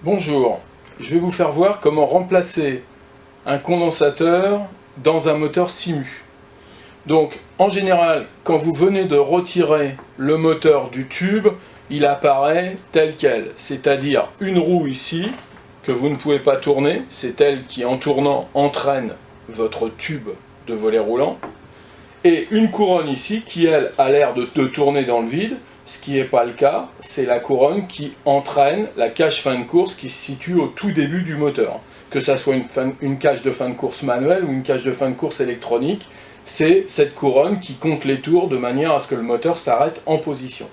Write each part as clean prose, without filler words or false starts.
Bonjour, je vais vous faire voir comment remplacer un condensateur dans un moteur Simu. Donc en général, quand vous venez de retirer le moteur du tube, il apparaît tel quel, c'est-à-dire une roue ici que vous ne pouvez pas tourner, c'est elle qui en tournant entraîne votre tube de volet roulant, et une couronne ici qui elle a l'air de tourner dans le vide. Ce qui n'est pas le cas, c'est la couronne qui entraîne la cage fin de course qui se situe au tout début du moteur. Que ça soit une cage de fin de course manuelle ou une cage de fin de course électronique, c'est cette couronne qui compte les tours de manière à ce que le moteur s'arrête en position.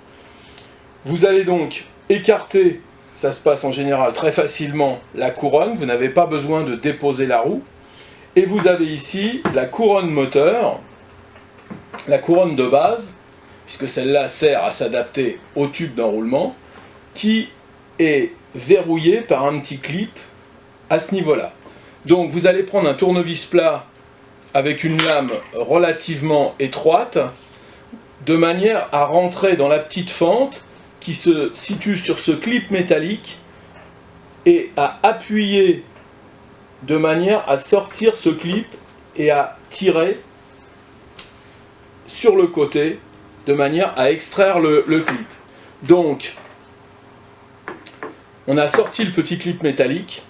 Vous allez donc écarter, ça se passe en général très facilement, la couronne, vous n'avez pas besoin de déposer la roue. Et vous avez ici la couronne moteur, la couronne de base, puisque celle-là sert à s'adapter au tube d'enroulement, qui est verrouillée par un petit clip à ce niveau-là. Donc vous allez prendre un tournevis plat avec une lame relativement étroite, de manière à rentrer dans la petite fente qui se situe sur ce clip métallique et à appuyer de manière à sortir ce clip et à tirer sur le côté de manière à extraire le clip. Donc, on a sorti le petit clip métallique.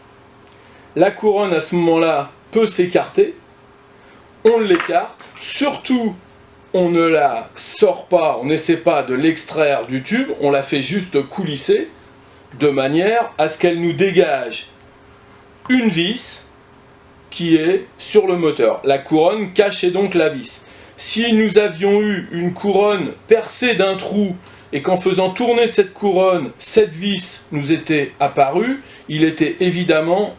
La couronne, à ce moment-là, peut s'écarter. On l'écarte. Surtout, on ne la sort pas, on n'essaie pas de l'extraire du tube. On la fait juste coulisser de manière à ce qu'elle nous dégage une vis qui est sur le moteur. La couronne cachait donc la vis. Si nous avions eu une couronne percée d'un trou et qu'en faisant tourner cette couronne, cette vis nous était apparue, il était évidemment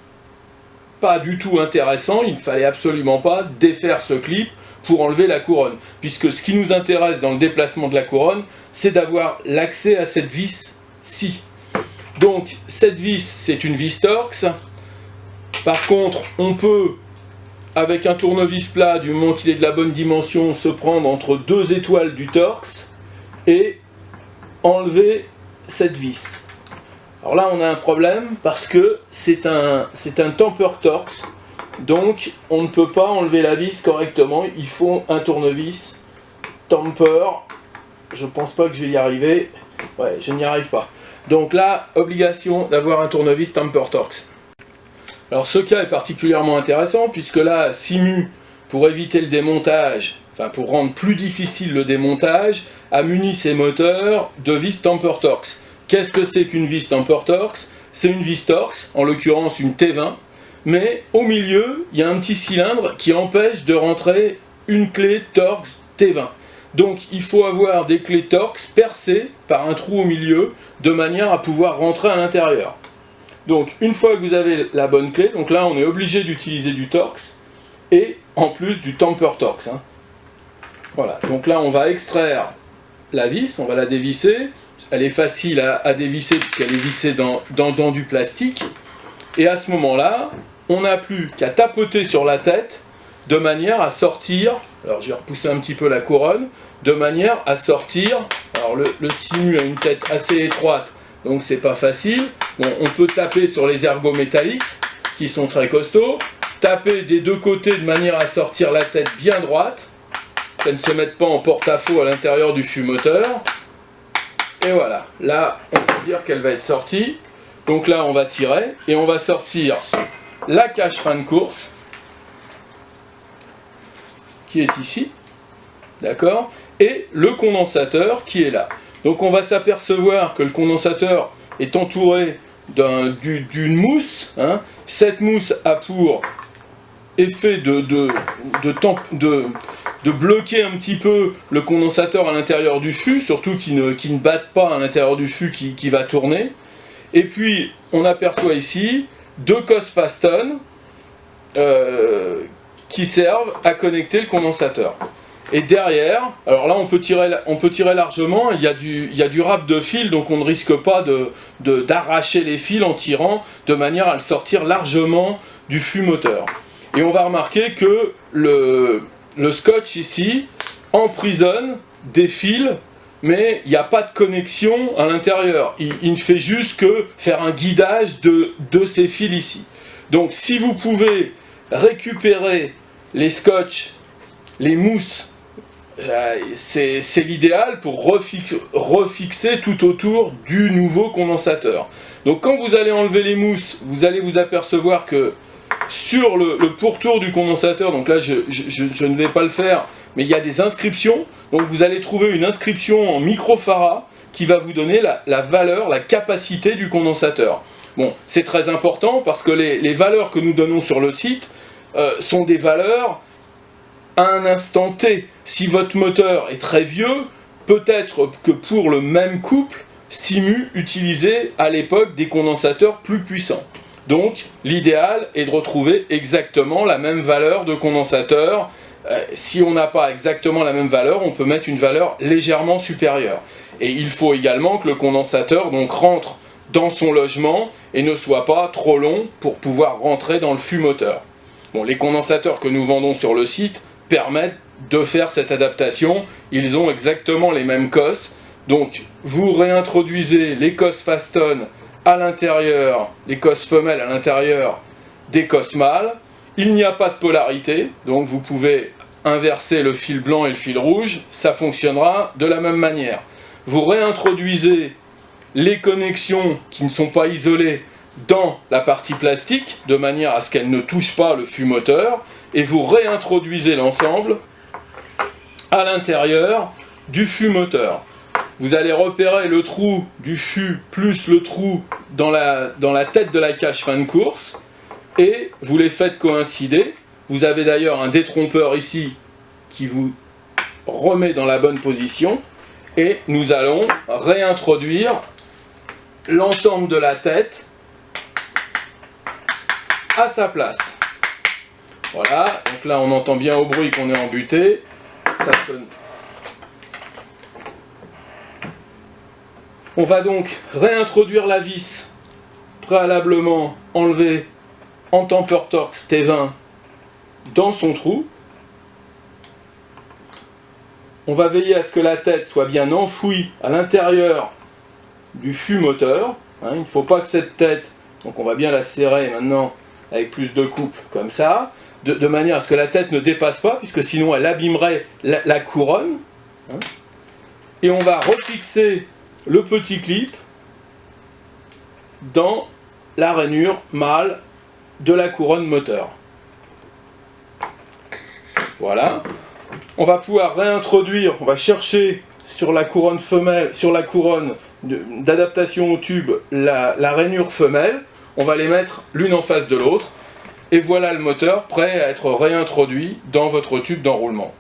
pas du tout intéressant, il ne fallait absolument pas défaire ce clip pour enlever la couronne. Puisque ce qui nous intéresse dans le déplacement de la couronne, c'est d'avoir l'accès à cette vis-ci. Donc cette vis, c'est une vis Torx. Par contre, on peut, avec un tournevis plat, du moment qu'il est de la bonne dimension, se prendre entre deux étoiles du Torx et enlever cette vis. Alors là, on a un problème parce que c'est un temper Torx, donc on ne peut pas enlever la vis correctement. Il faut un tournevis temper. Je pense pas que je vais y arriver. Ouais, je n'y arrive pas. Donc là, obligation d'avoir un tournevis temper Torx. Alors ce cas est particulièrement intéressant puisque là, Simu, pour éviter le démontage, enfin pour rendre plus difficile le démontage, a muni ses moteurs de vis temper Torx. Qu'est-ce que c'est qu'une vis temper Torx? C'est une vis Torx, en l'occurrence une T20, mais au milieu, il y a un petit cylindre qui empêche de rentrer une clé Torx T20. Donc il faut avoir des clés Torx percées par un trou au milieu, de manière à pouvoir rentrer à l'intérieur. Donc une fois que vous avez la bonne clé, donc là on est obligé d'utiliser du Torx et en plus du temper Torx. Voilà, donc là on va extraire la vis, on va la dévisser. Elle est facile à dévisser puisqu'elle est vissée dans du plastique. Et à ce moment-là, on n'a plus qu'à tapoter sur la tête de manière à sortir. Alors je vais repousser un petit peu la couronne, de manière à sortir. Alors le Simu a une tête assez étroite, donc c'est pas facile. Bon, on peut taper sur les ergots métalliques qui sont très costauds, taper des deux côtés de manière à sortir la tête bien droite, qu'elle ne se mette pas en porte-à-faux à l'intérieur du fût moteur. Et voilà, là on peut dire qu'elle va être sortie. Donc là on va tirer et on va sortir la cage fin de course qui est ici, d'accord, et le condensateur qui est là. Donc on va s'apercevoir que le condensateur est entouré d'une mousse. Cette mousse a pour effet de bloquer un petit peu le condensateur à l'intérieur du fût, surtout qui ne batte pas à l'intérieur du fût qui va tourner. Et puis on aperçoit ici deux Cosfaston qui servent à connecter le condensateur. Et derrière, alors là on peut tirer largement, il y a du râpe de fil, donc on ne risque pas d'arracher les fils en tirant, de manière à le sortir largement du fût moteur. Et on va remarquer que le scotch ici emprisonne des fils mais il n'y a pas de connexion à l'intérieur. Il ne fait juste que faire un guidage de ces fils ici. Donc si vous pouvez récupérer les scotch, les mousses, c'est l'idéal pour refixer tout autour du nouveau condensateur. Donc quand vous allez enlever les mousses, vous allez vous apercevoir que sur le pourtour du condensateur, donc là je ne vais pas le faire, mais il y a des inscriptions. Donc vous allez trouver une inscription en microfarad qui va vous donner la valeur, la capacité du condensateur. Bon, c'est très important parce que les valeurs que nous donnons sur le site sont des valeurs à un instant T. Si votre moteur est très vieux, peut-être que pour le même couple, Simu utilisait à l'époque des condensateurs plus puissants. Donc l'idéal est de retrouver exactement la même valeur de condensateur. Si on n'a pas exactement la même valeur, on peut mettre une valeur légèrement supérieure. Et il faut également que le condensateur donc rentre dans son logement et ne soit pas trop long pour pouvoir rentrer dans le fût moteur. Bon, les condensateurs que nous vendons sur le site permettent de faire cette adaptation. Ils ont exactement les mêmes cosses. Donc vous réintroduisez les cosses Faston à l'intérieur, les cosses femelles à l'intérieur des cosses mâles. Il n'y a pas de polarité, donc vous pouvez inverser le fil blanc et le fil rouge, ça fonctionnera de la même manière. Vous réintroduisez les connexions qui ne sont pas isolées dans la partie plastique, de manière à ce qu'elles ne touchent pas le fût moteur, et vous réintroduisez l'ensemble à l'intérieur du fût moteur. Vous allez repérer le trou du fût plus le trou dans la tête de la cage fin de course, et vous les faites coïncider. Vous avez d'ailleurs un détrompeur ici qui vous remet dans la bonne position, et nous allons réintroduire l'ensemble de la tête à sa place. Voilà, donc là on entend bien au bruit qu'on est embuté. Ça sonne. On va donc réintroduire la vis préalablement enlevée en temper torx T20 dans son trou. On va veiller à ce que la tête soit bien enfouie à l'intérieur du fût moteur. Il ne faut pas que cette tête, donc on va bien la serrer maintenant avec plus de couple comme ça, de manière à ce que la tête ne dépasse pas, puisque sinon elle abîmerait la couronne. Et on va refixer le petit clip dans la rainure mâle de la couronne moteur. Voilà. On va pouvoir réintroduire, on va chercher sur la couronne femelle, sur la couronne d'adaptation au tube, la rainure femelle. On va les mettre l'une en face de l'autre. Et voilà le moteur prêt à être réintroduit dans votre tube d'enroulement.